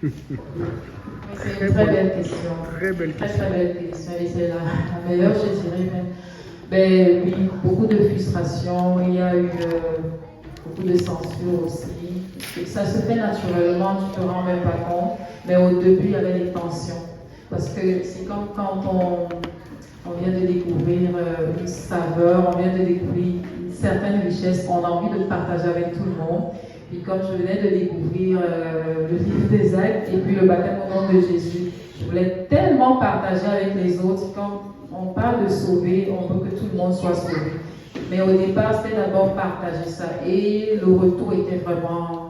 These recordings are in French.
C'est une très belle question. Très belle question. Très belle question. Et c'est la meilleure, je dirais même. Ben, oui, beaucoup de frustration. Il y a eu beaucoup de censure aussi. Ça se fait naturellement, tu ne te rends même pas compte. Mais au début, il y avait des tensions. Parce que c'est comme quand on vient de découvrir une saveur, on vient de découvrir une certaine richesse, on a envie de partager avec tout le monde. Puis comme je venais de découvrir le livre des actes et puis le baptême au nom de Jésus, je voulais tellement partager avec les autres. Quand on parle de sauver, on veut que tout le monde soit sauvé. Mais au départ, c'était d'abord partager ça. Et le retour était vraiment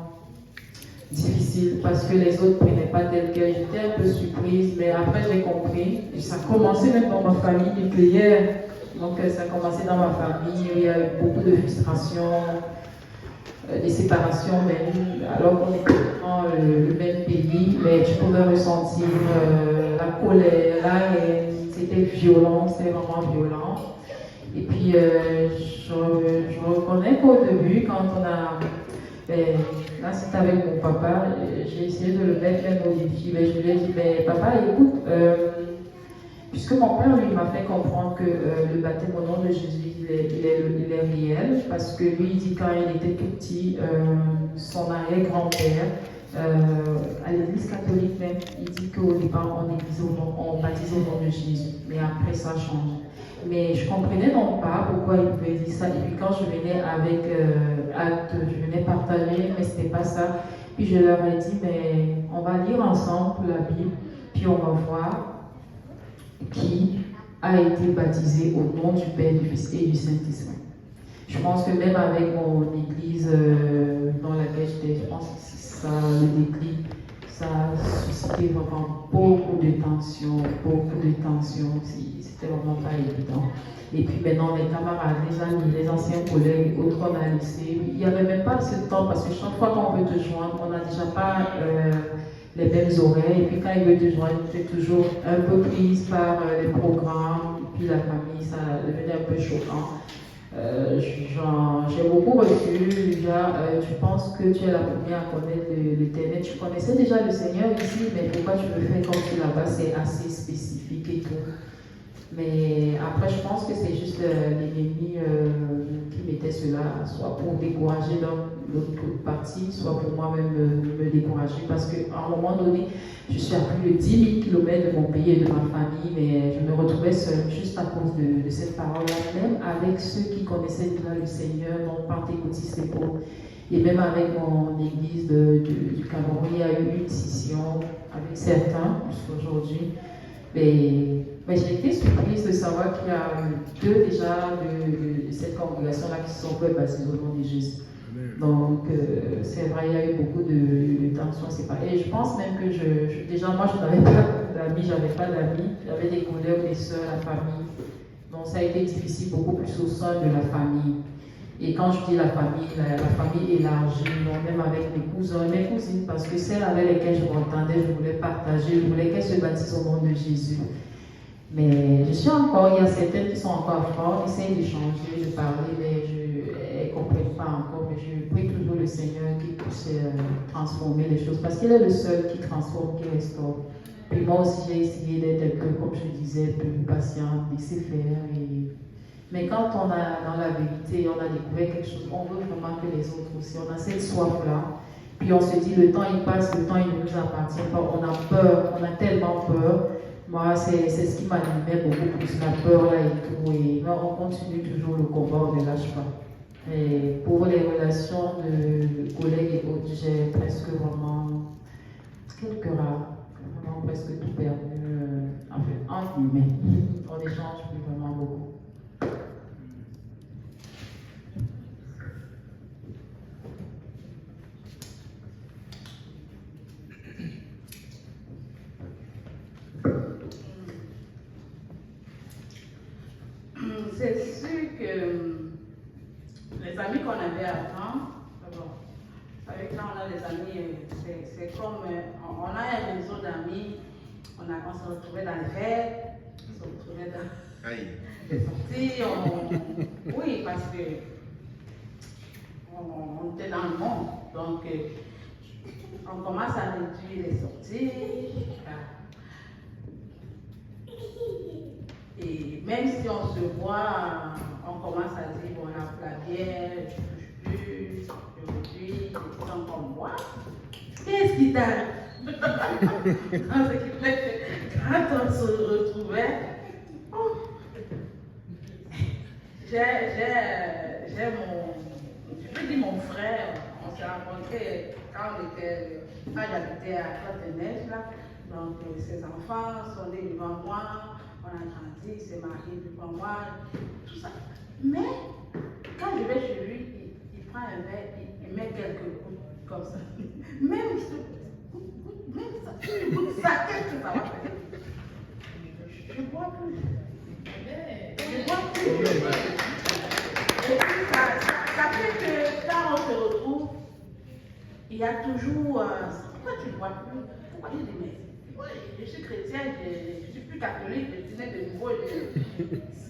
difficile parce que les autres ne prenaient pas tel quel. J'étais un peu surprise, mais après j'ai compris. Et ça a commencé même dans ma famille nucléaire. Donc ça a commencé dans ma famille. Il y a eu beaucoup de frustration, des séparations même, alors qu'on était dans le même pays, mais tu pouvais ressentir la colère, la haine. C'était violent, c'était vraiment violent. Et puis je reconnais qu'au début, quand on a là, c'était avec mon papa, j'ai essayé de le mettre même au défi, mais je lui ai dit, mais papa, écoute, puisque mon père, lui, m'a fait comprendre que le baptême au nom de Jésus, il est réel, parce que lui, il dit quand il était tout petit, son arrière-grand-père, à l'église catholique même, il dit qu'au départ, on baptise au nom de Jésus, mais après, ça change. Mais je comprenais donc pas pourquoi il pouvait dire ça. Et puis quand je venais avec acte, je venais partager, mais c'était pas ça. Puis je leur ai dit, mais on va lire ensemble la Bible, puis on va voir qui a été baptisé au nom du Père, du Fils et du Saint-Esprit. Je pense que même avec mon église dans laquelle j'étais, je pense que ça, le déclic, ça a suscité vraiment beaucoup de tensions, c'était vraiment pas évident. Et puis maintenant, les camarades, les amis, les anciens collègues, autres qu'on a laissés, il n'y avait même pas assez de temps parce que chaque fois qu'on veut te joindre, on n'a déjà pas les mêmes oreilles. Et puis quand il veut te joindre, tu es toujours un peu prise par les programmes, puis la famille, ça devenait un peu choquant. J'ai beaucoup reçu, déjà, tu penses que tu es la première à connaître l'Éternel. Tu connaissais déjà le Seigneur ici, mais pourquoi tu le fais comme si là-bas c'est assez spécifique et tout. Mais après, je pense que c'est juste l'ennemi qui mettait cela, soit pour décourager l'autre partie, soit pour moi-même me décourager. Parce qu'à un moment donné, je suis à plus de 10 000 km de mon pays et de ma famille, mais je me retrouvais seule juste à cause de cette parole-là, même avec ceux qui connaissaient déjà le Seigneur, mon pentecôtiste et tout. Et même avec mon église du Cameroun, il y a eu une scission avec certains jusqu'aujourd'hui. Mais j'ai été surprise de savoir qu'il y a deux déjà de cette congrégation-là qui se sont fait baptiser au nom de Jésus. Donc, c'est vrai, il y a eu beaucoup de tensions séparées. Et je pense même que déjà, moi, je n'avais pas d'amis, j'avais des collègues, des soeurs, la famille. Donc, ça a été difficile beaucoup plus au sein de la famille. Et quand je dis la famille élargie, donc même avec mes cousins, mes cousines, parce que celles avec lesquelles je m'entendais, je voulais partager, je voulais qu'elles se baptisent au nom de Jésus. Mais il y a certaines qui sont encore fortes, qui essayent d'échanger, de parler, mais elles ne comprennent pas encore. Mais je prie toujours le Seigneur qui puisse transformer les choses, parce qu'il est le seul qui transforme, qui restaure. Puis moi aussi, j'ai essayé d'être un peu, comme je disais, plus patiente, laisser faire. Mais quand on a dans la vérité, on a découvert quelque chose, on veut vraiment que les autres aussi, on a cette soif-là. Puis on se dit, le temps il passe, le temps il ne nous appartient pas, on a peur, on a tellement peur. Moi, c'est ce qui m'animait beaucoup plus, la peur là et tout. Et on continue toujours le combat, on ne lâche pas. Et pour les relations de collègues et autres, j'ai presque vraiment quelques rares, vraiment presque tout perdu, entre guillemets. On échange plus vraiment beaucoup. C'est sûr que les amis qu'on avait avant, avec là on a des amis, c'est comme on a un réseau d'amis, on se retrouvait dans les fêtes, on se retrouvait dans les sorties, oui, parce que on était dans le monde. Donc, On commence à réduire les sorties. Et même si on se voit, on commence à dire, bon, la bière, je ne touche plus, je réduis, je sens comme moi. Qu'est-ce qui t'arrive? Ce qui fait que quand on se retrouvait, j'ai mon frère, on s'est rencontrés quand j'habitais à Côte-des-Neiges, là. Donc ses enfants sont nés devant moi, on a grandi, il s'est marié devant moi, tout ça. Mais quand je vais chez lui, il prend un verre, il met quelques coups comme ça. Même ça, qu'est-ce que ça va faire? Je ne bois plus. Je ne bois plus. Et puis ça fait que quand on se retrouve, il y a toujours pourquoi tu ne bois plus? Pourquoi je dis mais oui, je suis chrétienne, je ne suis plus catholique, je suis née de nouveau,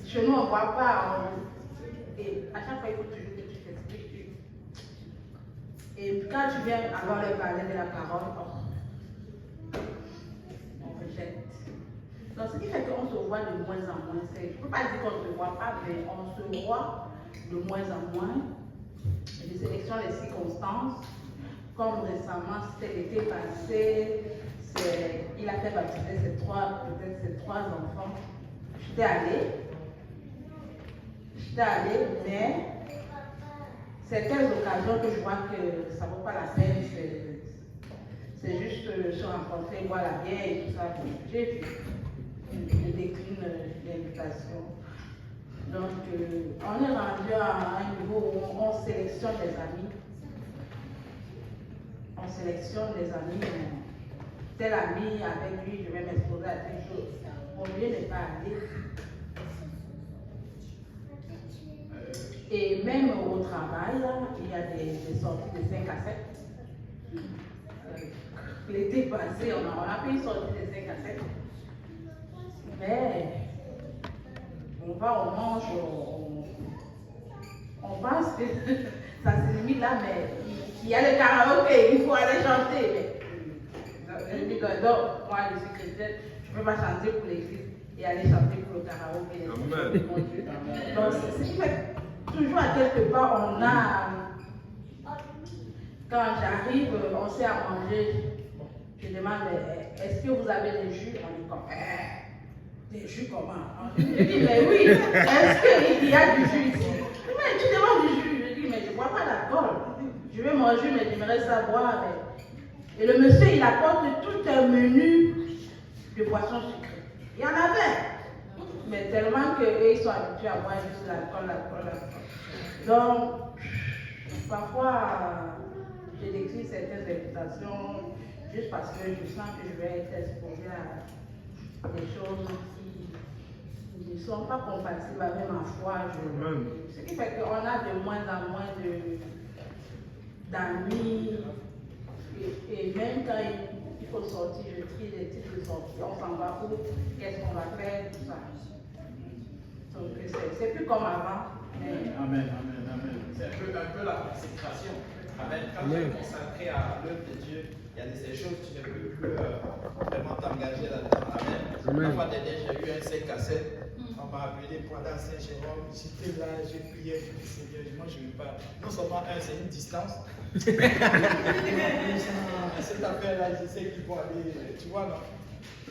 chez nous on ne boit pas. Et à chaque fois il faut toujours que tu t'expliques. Et quand tu viens avoir le parler de la parole, on rejette. Donc ce qui fait qu'on se voit de moins en moins, je ne peux pas dire qu'on ne se voit pas, mais on se voit de moins en moins. Les sélections, les circonstances, comme récemment, c'était l'été passé, il a fait baptiser ses trois enfants. J'étais allée, mais certaines occasions que je vois que ça ne vaut pas la peine, c'est juste se rencontrer, boire la bière et tout ça. J'ai vu, je décline l'invitation. Donc, on est rendu à un niveau où on sélectionne des amis. On sélectionne des amis. Tel ami, avec lui, je vais m'exposer à telle chose. Mon mieux n'est pas aller. Et même au travail, là, il y a des sorties de 5 à 7. L'été passé, on a fait une sortie de 5 à 7. Mais on va, on mange, on pense que ça se limite là, mais il y a le karaoké, il faut aller chanter. Mais je dis que donc, moi je suis chrétienne, je ne peux pas chanter pour l'église et aller chanter pour le karaoké. Donc c'est ce qui fait toujours à quelque part, on a, quand j'arrive, on sait à manger, je demande, est-ce que vous avez des jus? On dit comme, des jus comment? Je dis, mais oui, est-ce qu'il y a du jus ici? Mais tu demandes du jus. Je dis, mais je ne bois pas d'alcool. Je vais manger, mais j'aimerais savoir. Et le monsieur, il apporte tout un menu de boissons sucrées. Il y en avait. Mais tellement qu'eux, ils sont habitués à boire juste l'alcool. Donc, parfois, je décris certaines invitations juste parce que je sens que je vais être exposée à des choses qui ne sont pas compatibles avec ma foi. Ce qui fait qu'on a de moins en moins d'amis. Et même quand il faut sortir, je trie les types de sorties. On s'en va où? Qu'est-ce qu'on va faire? Tout ça. Donc, c'est plus comme avant. Mais... Amen. C'est un peu la consécration. Amen. Quand tu es consacré à l'œuvre de Dieu, il y a des choses que tu ne peux plus vraiment t'engager là-dedans. Amen. La fois dernière, j'ai eu un 5 à 7. On m'a appelé pendant Saint-Jérôme. J'étais là, j'ai prié, je dis Seigneur, moi je ne veux pas. Non seulement c'est une distance. Cette affaire-là, je sais qu'ils vont aller, tu vois, non?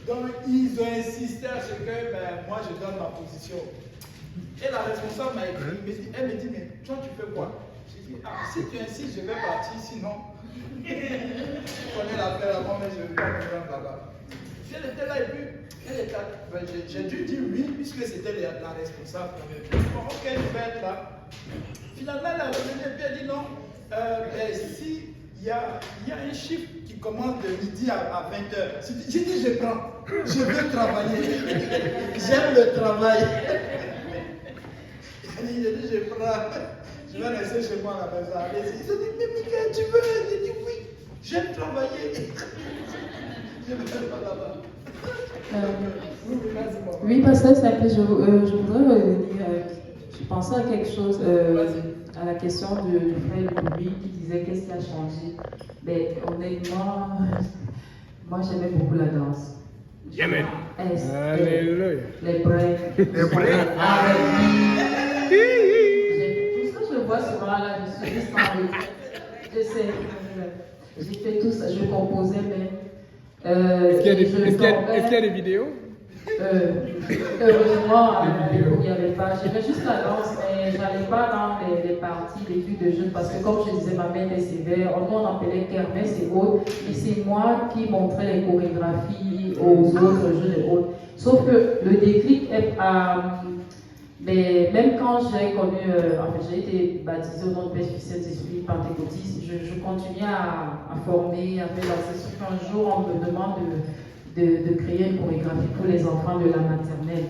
Donc ils ont insisté à ce que moi je donne ma position. Et la responsable m'a écrit, elle me dit, mais toi tu fais quoi? J'ai dit, si tu insistes, je vais partir, sinon. Tu connais l'affaire avant, mais je ne vais pas me rendre là-bas. Elle était là et puis, j'ai dû dire oui, puisque c'était la responsable. Bon, ok, je vais être là. Finalement, elle a revenu et puis elle dit non, si il y a un chiffre qui commence de midi à 20h, j'ai dit je prends, je veux travailler, j'aime le travail. J'ai dit je prends, je vais rester chez moi à la maison. Ils ont dit mais Miguel, tu veux? J'ai dit oui, j'aime travailler. Je ne vais pas là-bas. Oui, pasteur, je voudrais revenir Je pensais à quelque chose, à la question du frère Louis qui disait qu'est-ce qui a changé. Mais honnêtement, moi j'aimais beaucoup la danse. Amen. Alléluia. Les breaks. Les breaks. Tout ça, je le vois souvent là, je suis juste en retrait. Je sais. J'ai fait tout ça, je composais même. Est-ce qu'il y a des vidéos? Heureusement, il n'y avait pas. J'aimais juste la danse, mais je n'allais pas dans les parties, les trucs de jeunes, parce que comme je disais, ma mère était sévère. Nous, on appelait kermesse et autres. Et c'est moi qui montrais les chorégraphies aux autres jeunes et autres. Sauf que le déclic est à. Mais même quand j'ai connu, en fait, j'ai été baptisée au nom de Père Fils Saint-Esprit pentecôtiste, je continuais à former, à faire la session. Un jour, on me demande de créer une chorégraphie pour les enfants de la maternelle.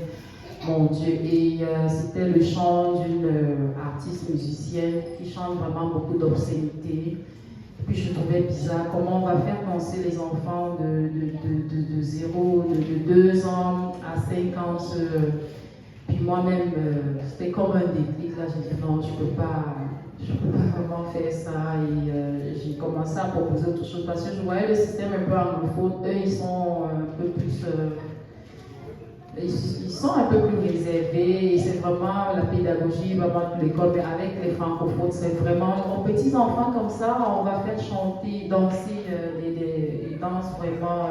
Mon Dieu, et c'était le chant d'une artiste musicienne qui chante vraiment beaucoup d'obscénité. Puis je trouvais bizarre comment on va faire danser les enfants de 0, de 2 ans à 5 ans. Puis moi-même, c'était comme un déclic. Là, j'ai dit non, je peux pas vraiment faire ça. Et j'ai commencé à proposer autre chose parce que je voyais le système un peu anglophone. Eux, ils sont un peu plus. Ils sont un peu plus réservés et c'est vraiment la pédagogie, vraiment de l'école, mais avec les francophones, c'est vraiment nos petits enfants comme ça, on va faire chanter, danser des danses vraiment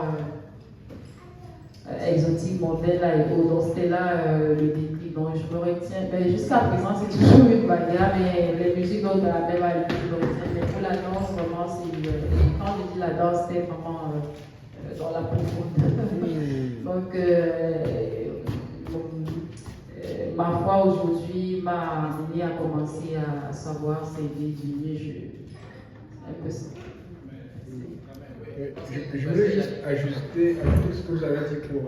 exotiques, modernes là et autres. Donc c'était là le déclic. Donc je me retiens, mais jusqu'à présent c'est toujours une bagarre, mais les musiques donc de la même année, je me retiens. Mais pour la danse, vraiment, quand je dis la danse, c'était vraiment dans la profondeur. Donc, ma foi aujourd'hui m'a amené à commencer à savoir s'aider du mieux. Un peu ça. Je voulais juste ajouter ce que vous avez dit pour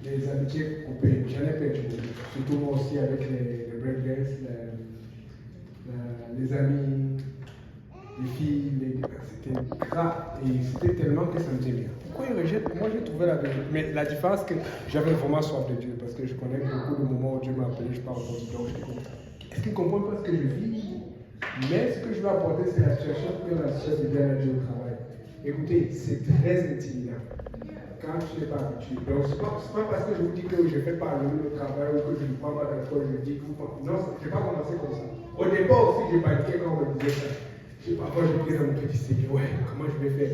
les amitiés coupées. J'en ai perdu beaucoup. Surtout moi aussi avec les breakdance, les amis, les filles, c'était grave. Et c'était tellement que ça me dit bien. Pourquoi ils rejettent? Moi j'ai trouvé la vérité. Mais la différence c'est que j'avais vraiment soif de Dieu parce que je connais beaucoup de moments où Dieu m'a appelé, je parle au donc je dis est-ce qu'ils comprennent pas ce que je vis? Mais ce que je veux apporter, c'est la situation que la situation de bien à Dieu au travail. Écoutez, c'est très intimidant quand tu n'es pas habitué. Donc, ce n'est pas parce que je vous dis que je ne fais pas le travail ou que je ne prends pas d'alcool, je dis que vous. Non, je n'ai pas commencé comme ça. Au départ aussi, j'ai paniqué quand on me disait ça. Parfois, je me disais dans mon petit Seigneur, ouais, comment je vais faire?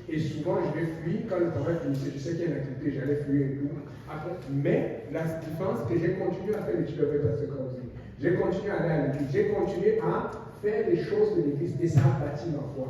Et souvent, je vais fuir quand le travail finissait. Je sais qu'il y a une activité, j'allais fuir et tout. Après, mais la différence, c'est que j'ai continué à faire l'étude avec Pasteur Krause. J'ai continué à aller à l'église. J'ai continué à faire les choses de l'église et ça a bâti ma foi.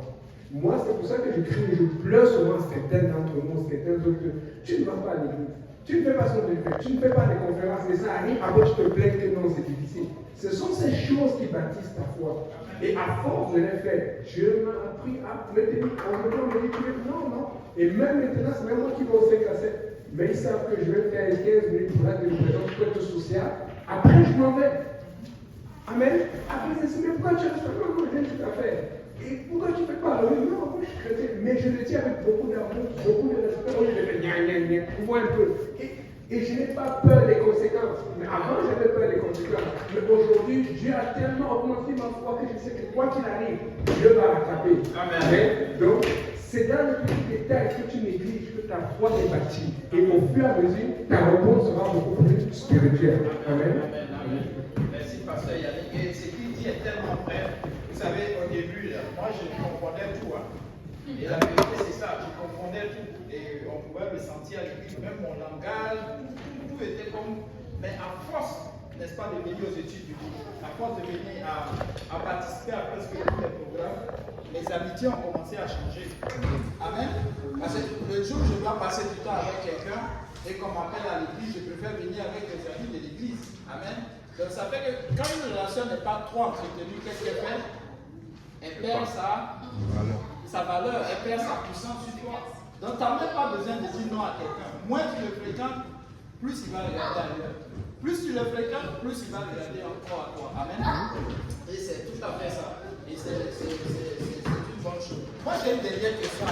Moi, c'est pour ça que je crie, je pleure souvent certains d'entre nous, certains autres. Tu ne vas pas à l'église. Tu ne fais pas ce que tu fais. Tu ne fais pas des conférences et ça arrive. Après, tu te plains que non, c'est difficile. Ce sont ces choses qui bâtissent ta foi. Et à force de les faire, Dieu m'a appris à me tenir. On me dit non. Et même maintenant, c'est même moi qui vais au 5 à 7. Mais ils savent que je vais faire 15 minutes pour la livraison de côté social. Après, je m'en vais. Amen. Après, c'est mais pourquoi tu as fait ça? Non, j'ai tout à faire. Et pourquoi tu ne fais pas? Non, moi je suis chrétien. Mais je le dis avec beaucoup d'amour, beaucoup de respect. Moi, je le fais gna. Vous voyez un peu. Et je n'ai pas peur des conséquences. Mais avant, j'avais peur des conséquences. Mais aujourd'hui, Dieu a tellement augmenté ma foi que je sais que quoi qu'il arrive, Dieu va rattraper. Amen. Donc, c'est dans le petit détail que tu négliges que ta foi est bâtie. Et au fur et à mesure, ta réponse sera beaucoup plus spirituelle. Amen. Merci, Pasteur Yannick. Et ce qu'il dit est tellement vrai. Vous savez, au début, là, moi, je comprenais tout. Et la vérité, c'est ça. Je comprenais tout. Et on pouvait me sentir à l'église, même mon langage, tout était comme. Mais à force, n'est-ce pas, de venir aux études bibliques, à force de venir à participer à presque tous les programmes, les amitiés ont commencé à changer. Amen. Parce que le jour où je dois passer du temps avec quelqu'un et qu'on m'appelle à l'église, je préfère venir avec les amis de l'église. Amen. Donc ça fait que quand une relation n'est pas trop entretenue, qu'est-ce qu'elle fait? Elle perd sa valeur, elle perd sa puissance sur toi. Donc tu n'as même pas besoin de dire non à quelqu'un. Moins tu le fréquentes, plus il va regarder ailleurs. Plus tu le fréquentes, plus il va regarder encore à toi. Amen. Et c'est tout à fait ça. Et c'est une bonne chose. Moi j'ai une dernière question.